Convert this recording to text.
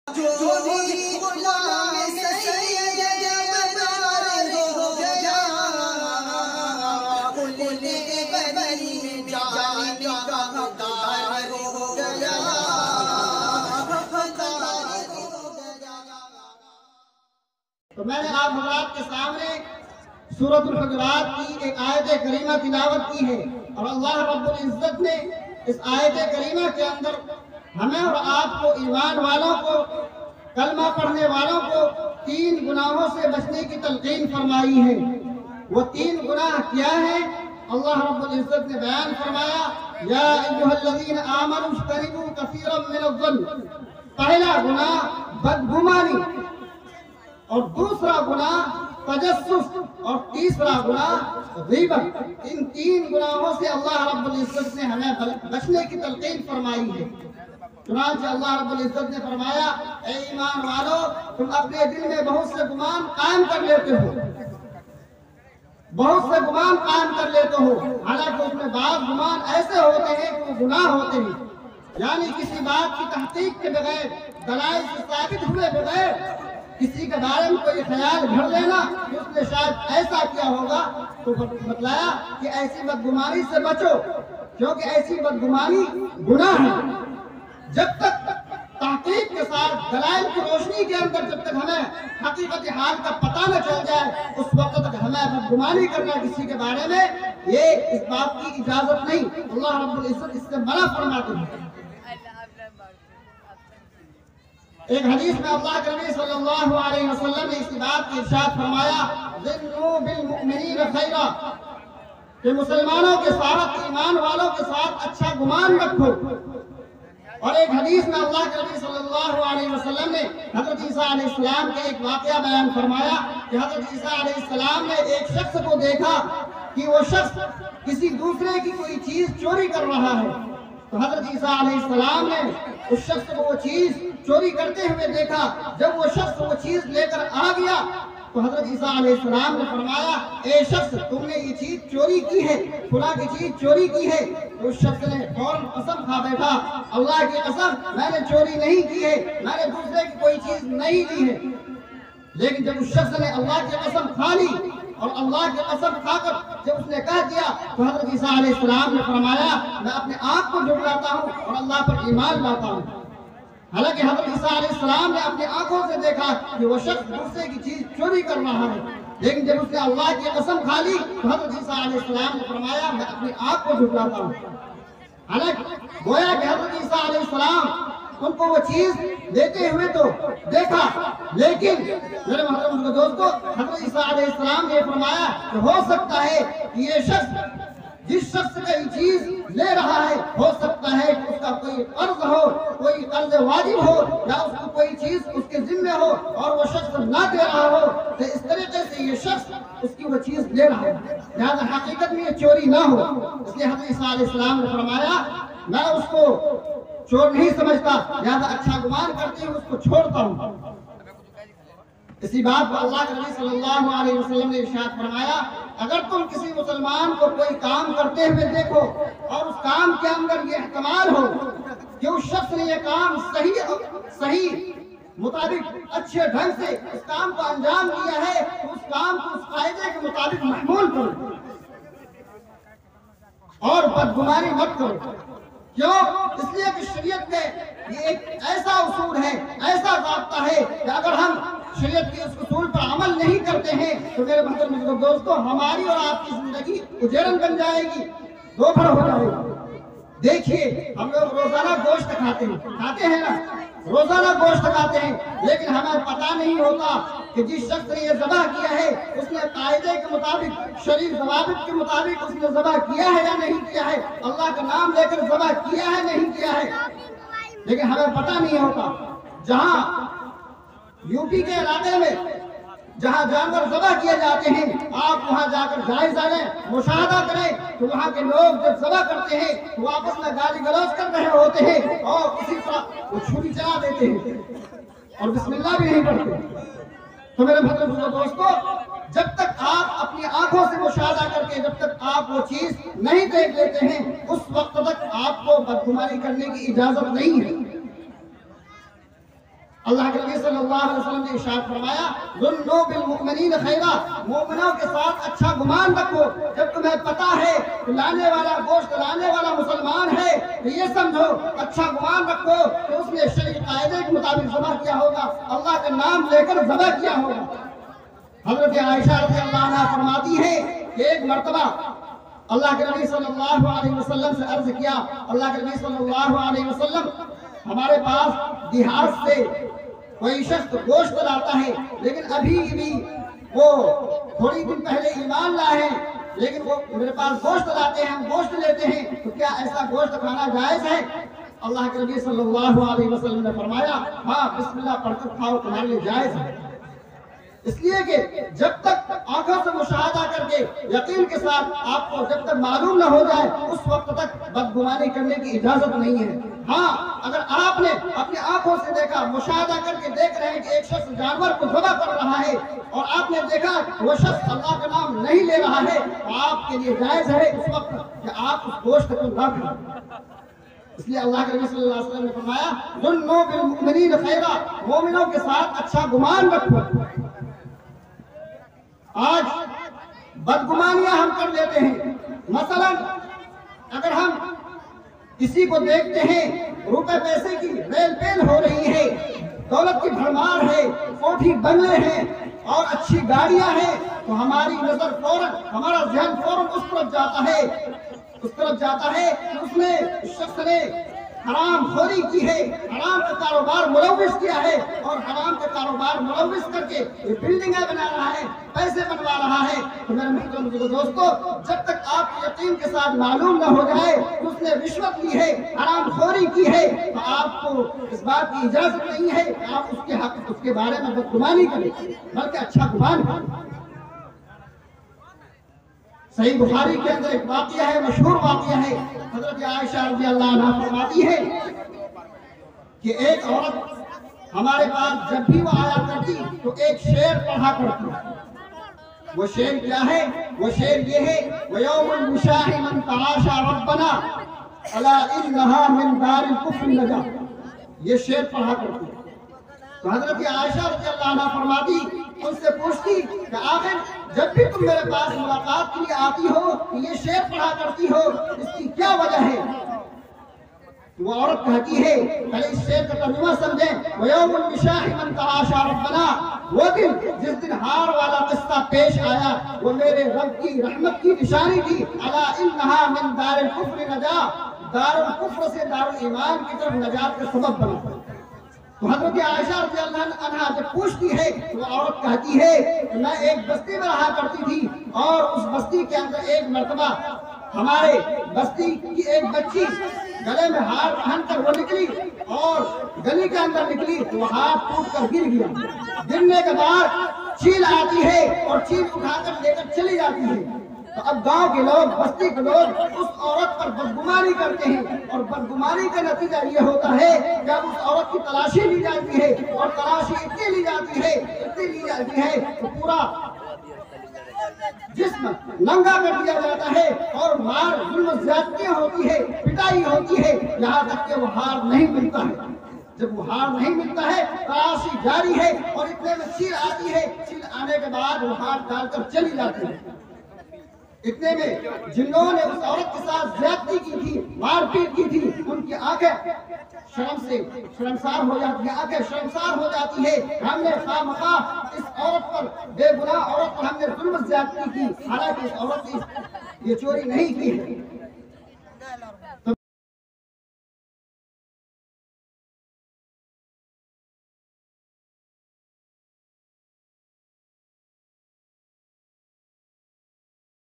جو بھی غلام سید بدار ہو گیا کل بنی جان کا حقدار ہو گیا تو میں نے آپ حضرات کے سامنے سورۃ الحجرات کی ایک آیت کریمہ تلاوت کی ہے، اور اللہ رب العزت نے اس آیت کریمہ کے اندر ہمیں اور آپ کو، ایمان والوں کو، کلمہ پڑھنے والوں کو 3 گناہوں سے بچنے کی تلقین فرمائی ہے۔ وہ 3 گناہ کیا ہیں؟ اللہ رب العزت نے بیان فرمایا، یا ایھا الذین آمنوا اجتنبوا کثیرا من الظن۔ پہلا گناہ بدگمانی، اور دوسرا گناہ تجسس، اور تیسرا گناہ غیبت۔ ان 3 گناہوں سے اللہ رب العزت نے ہمیں بچنے کی تلقین فرمائی ہے۔ چنانچہ اللہ رب العزت نے فرمایا، اے ایمان والو، تم اپنے دل میں بہت سے گمان قائم کر لیتے ہو، بہت سے گمان قائم کر لیتے ہو، حالانکہ اس میں بعض گمان ایسے ہوتے ہیں کہ وہ گناہ ہوتے ہیں۔ یعنی کسی بات کی تحقیق کے بغیر، دلائل سے ثابت ہوئے بغیر کسی کے بارے میں کوئی خیال گھڑ لینا کہ اس نے شاید ایسا کیا ہوگا، تو بتلایا کہ ایسی بدگمانی سے بچو، کیونکہ ایسی بدگمانی گناہ ہے۔ جب تک تحقیق کے ساتھ دلائل کی روشنی کے اندر جب تک ہمیں حقیقت حال کا پتہ نہ چل جائے، اس وقت تک ہمیں بدگمانی کرنا کسی کے بارے میں، یہ اس بات کی اجازت نہیں۔ اللہ رب العزت اس سے منع فرماتے ہیں۔ ایک حدیث میں اللہ کے نبی صلی اللہ علیہ وسلم نے اس بات کی ارشاد فرمایا، ظنوا بالمؤمنین خیرا، کہ مسلمانوں کے ساتھ، ایمان والوں کے ساتھ اچھا گمان رکھو۔ اور ایک حدیث میں اللہ کے نبی صلی اللہ علیہ وسلم نے حضرت عیسیٰ علیہ السلام کے ایک واقعہ بیان فرمایا کہ حضرت عیسیٰ علیہ السلام نے ایک شخص کو دیکھا کہ وہ شخص کسی دوسرے کی کوئی چیز چوری کر رہا ہے۔ تو حضرت عیسیٰ علیہ السلام نے اس شخص کو وہ چیز چوری کرتے ہوئے دیکھا۔ جب وہ شخص وہ چیز لے کر آ گیا تو حضرت عیسیٰ علیہ السلام نے فرمایا، اے شخص، تم نے یہ چیز چوری کی ہے، فلاں کی چیز چوری کی ہے۔ اس شخص نے فوراً قسم کھا بیٹھا، اللہ کی قسم، میں نے چوری نہیں کی ہے، میں نے دوسرے کی کوئی چیز نہیں لی ہے۔ لیکن جب اس شخص نے اللہ کی قسم کھا لی، اور اللہ کی قسم کھا کر جب اس نے کہہ دیا، تو حضرت عیسیٰ علیہ السلام نے فرمایا، میں اپنے آپ کو جھٹلاتا ہوں اور اللہ پر ایمان لاتا ہوں۔ حالانکہ حضرت عیسیٰ علیہ السلام نے اپنی آنکھوں سے دیکھا کہ وہ شخص دوسرے کی چیز چوری کر رہا ہے، لیکن جب اس نے اللہ کی قسم کھا لی تو حضرت عیسیٰ علیہ السلام نے فرمایا، میں اپنی آپ کو جھٹلاتا ہوں۔ حالانکہ گویا کہ حضرت عیسیٰ علیہ السلام ان کو وہ چیز دیتے ہوئے تو دیکھا، لیکن میرے محترم دوستو، حضرت عیسیٰ علیہ السلام نے فرمایا کہ ہو سکتا ہے کہ یہ شخص، جس شخص کا یہ چیز لے رہا ہے، ہو سکتا ہے کہ اس کا کوئی قرض ہو، کوئی قرض واجب ہو، یا اس کو کوئی چیز اس کے ذمہ ہو اور وہ شخص نہ دے رہا ہو، تو اس طریقے سے یہ شخص اس کی وہ چیز لے رہا ہے، لہذا حقیقت میں یہ چوری نہ ہو۔ اس لیے حضرت عیسیٰ علیہ السلام نے فرمایا، میں اس کو چور نہیں سمجھتا، لہذا اچھا گمان کرتے ہوئے اس کو چھوڑتا ہوں۔ اسی بات کو اللہ کے نبی صلی اللہ علیہ وسلم نے ارشاد فرمایا، اگر تم کسی مسلمان کو کوئی کام کرتے ہوئے دیکھو اور اس کام کے اندر یہ احتمال ہو کہ اس شخص نے یہ کام صحیح مطابق اچھے ڈھنگ سے اس کام کو انجام دیا ہے، تو اس کام کو اس قاعدے کے مطابق محمول کرو اور بدگمانی مت کرو۔ کیوں؟ اس لیے کہ شریعت میں یہ ایک ایسا اصول ہے، ایسا ضابطہ ہے کہ اگر ہم شریعت کے اس اصول پر عمل نہیں کرتے ہیں تو میرے محترم دوستو، ہماری اور آپ کی زندگی اجیرن بن جائے گی، دوپہر ہو جائے گی۔ دیکھیے، ہم لوگ روزانہ گوشت کھاتے ہیں نا، روزانہ گوشت کھاتے ہیں، لیکن ہمیں پتہ نہیں ہوتا کہ جس شخص نے یہ ذبح کیا ہے اس نے قاعدے کے مطابق، شرعی ضوابط کے مطابق اس نے ذبح کیا ہے یا نہیں کیا ہے، اللہ کا نام لے کر ذبح کیا ہے نہیں کیا ہے، لیکن ہمیں پتہ نہیں ہوتا۔ جہاں یو پی کے علاقے میں جہاں جانور ذبح کیے جاتے ہیں، آپ وہاں جا کر جائزہ لیں، مشاہدہ کریں تو وہاں کے لوگ جب ذبح کرتے ہیں تو آپس میں گالی گلوچ کر رہے ہوتے ہیں اور کسی طرح وہ چھری چلا دیتے ہیں اور بسم اللہ بھی نہیں پڑھتے۔ تو میرے محترم دوستو، جب تک آپ اپنی آنکھوں سے مشاہدہ کر کے جب تک آپ وہ چیز نہیں دیکھ لیتے ہیں، اس وقت تک آپ کو بدگمانی کرنے کی اجازت نہیں ہے۔ اللہ کے نبی صلی اللہ علیہ وسلم نے ارشاد فرمایا ظنوا بالمؤمنین خیرا، مومنوں کے ساتھ اچھا گمان رکھو۔ جب تمہیں پتا ہے کہ لانے والا گوشت لانے والا مسلمان ہے تو یہ سمجھو اچھا گمان رکھو کہ اس نے شرعی قاعدے کے مطابق ذبح کیا ہوگا، اللہ کا نام لے کر ذبح کیا ہوگا۔ حضرت عائشہ رضی اللہ عنہا فرماتی ہے کہ ایک مرتبہ اللہ کے نبی صلی اللہ علیہ وسلم سے عرض کیا، اللہ کے نبی صلی اللہ علیہ وسلم ہمارے پاس دیہات سے کوئی شخص گوشت لاتا ہے لیکن ابھی بھی وہ تھوڑی دن پہلے ایمان لائے ہیں، لیکن وہ میرے پاس گوشت لاتے ہیں، ہم گوشت لیتے ہیں، تو کیا ایسا گوشت کھانا جائز ہے؟ اللہ کے نبی صلی اللہ علیہ وسلم نے فرمایا ہاں بسم اللہ پڑھ کر کھاؤ، تمہارے لیے جائز ہے۔ اس لیے کہ جب تک آنکھوں سے مشاہدہ کر کے یقین کے ساتھ آپ کو جب تک معلوم نہ ہو جائے اس وقت تک بدگمانی کرنے کی اجازت نہیں ہے۔ ہاں اگر آپ نے اپنی آنکھوں سے دیکھا، مشاہدہ کر کے دیکھ رہے ہیں کہ ایک شخص جانور کو ذبح کر رہا ہے اور آپ نے دیکھا کہ وہ شخص اللہ کا نام نہیں لے رہا ہے، تو آپ کے لیے جائز ہے اس وقت کہ آپ اس گوشت کو نہ کھائیں۔ اس لیے اللہ کے نبی صلی اللہ علیہ وسلم نے فرمایا ظنوا بالمؤمنین خیرا، مومنوں کے ساتھ اچھا گمان رکھو۔ آج بدگمانیاں ہم کر لیتے ہیں، مثلا اگر ہم کسی کو دیکھتے ہیں روپے پیسے کی ریل پیل ہو رہی ہے، دولت کی بھرمار ہے، کوٹھی بنگلے ہیں اور اچھی گاڑیاں ہیں، تو ہماری نظر فوراً، ہمارا ذہن فوراً اس طرف جاتا ہے کہ اس نے اس شخص نے حرام خوری کی ہے، حرام کا کاروبار ملوث کیا ہے اور حرام کا کاروبار ملوث کر کے یہ بلڈنگیں بنا رہا ہے، پیسے بنوا رہا ہے۔ تو میرے محترم دوستو، جب تک آپ کو یقین کے ساتھ معلوم نہ ہو جائے کہ اس نے رشوت لی ہے، حرام خوری کی ہے، تو آپ کو اس بات کی اجازت نہیں ہے کہ آپ اس کے حق اس کے بارے میں بدگمانی کریں، بلکہ اچھا گمان کریں۔ صحیح بخاری کے اندر ایک واقعہ ہے، مشہور واقعہ ہے، حضرت عائشہ رضی اللہ عنہا فرماتی ہے کہ ایک عورت ہمارے پاس جب بھی وہ آیا کرتی تو ایک شعر پڑھا کرتی۔ وہ شعر کیا ہے؟ وہ شعر یہ ہے وَيَوْمُ الْمُشَاحِ مَنْ تَعَاشَى رَبَّنَا أَلَا إِنَّهَا مِنْ دَارِ الْكُفْرِ نَجَا، یہ شعر پڑھا کرتی۔ تو حضرت عائشہ رضی اللہ عنہا فرماتی، ان سے پوچھتی کہ آخر جب بھی تم میرے پاس ملاقات کے لیے آتی ہو یہ شعر پڑھا کرتی ہو، اس کی کیا وجہ ہے؟ وہ عورت کہتی ہے، پہلے اس شعر کا ترجمہ سمجھیں، وَيَوْمُ الْمُشَاحِ مَنْ تَعَاشَى رَبَّنَا، وہ دن جس دن ہار والا قصہ پیش آیا وہ میرے رب کی رحمت کی نشانی تھی۔ أَلَا إِنَّهَا مِنْ دَارِ الْكُفْرِ نَجَا، دار الکفر سے دار الایمان کی طرف نجات کا سبب بنا۔ تو حضرت عائشہ رضی اللہ عنہا جب پوچھتی ہے تو وہ عورت کہتی ہے کہ میں ایک بستی میں رہا کرتی تھی اور اس بستی کے اندر ایک مرتبہ ہمارے بستی کی ایک بچی گلے میں ہار پہن کر وہ نکلی اور گلی کے اندر نکلی تو وہ ہار ٹوٹ کر گر گیا۔ گرنے کے بعد چیل آتی ہے اور چیل اٹھا کر لے کر چلی جاتی ہے۔ تو اب گاؤں کے لوگ، بستی کے لوگ اس عورت پر بدگمانی کرتے ہیں اور بدگمانی کا نتیجہ یہ ہوتا ہے جب اس عورت کی تلاشی لی جاتی ہے اور تلاشی اتنی لی جاتی ہے تو پورا جسم ننگا کر دیا جاتا ہے اور مار ظلم زیادتیاں ہوتی ہے، پٹائی ہوتی ہے، یہاں تک کہ وہ ہار نہیں ملتا ہے۔ جب وہ ہار نہیں ملتا ہے تلاشی جاری ہے اور اتنے میں چیل آتی ہے، چیل آنے کے بعد وہ ہار ڈال کر چلی جاتی ہے۔ اتنے میں جنہوں نے اس عورت کے ساتھ زیادتی کی تھی، مار پیٹ کی تھی، ان کی آنکھیں شرم سے شرمسار ہو جاتی ہے، آنکھیں شرمسار ہو جاتی ہے۔ ہم نے خواہ مخواہ اس عورت پر، بے گناہ عورت پر ہم نے ظلم زیادتی کی، حالانکہ اس عورت نے یہ چوری نہیں کی ہے۔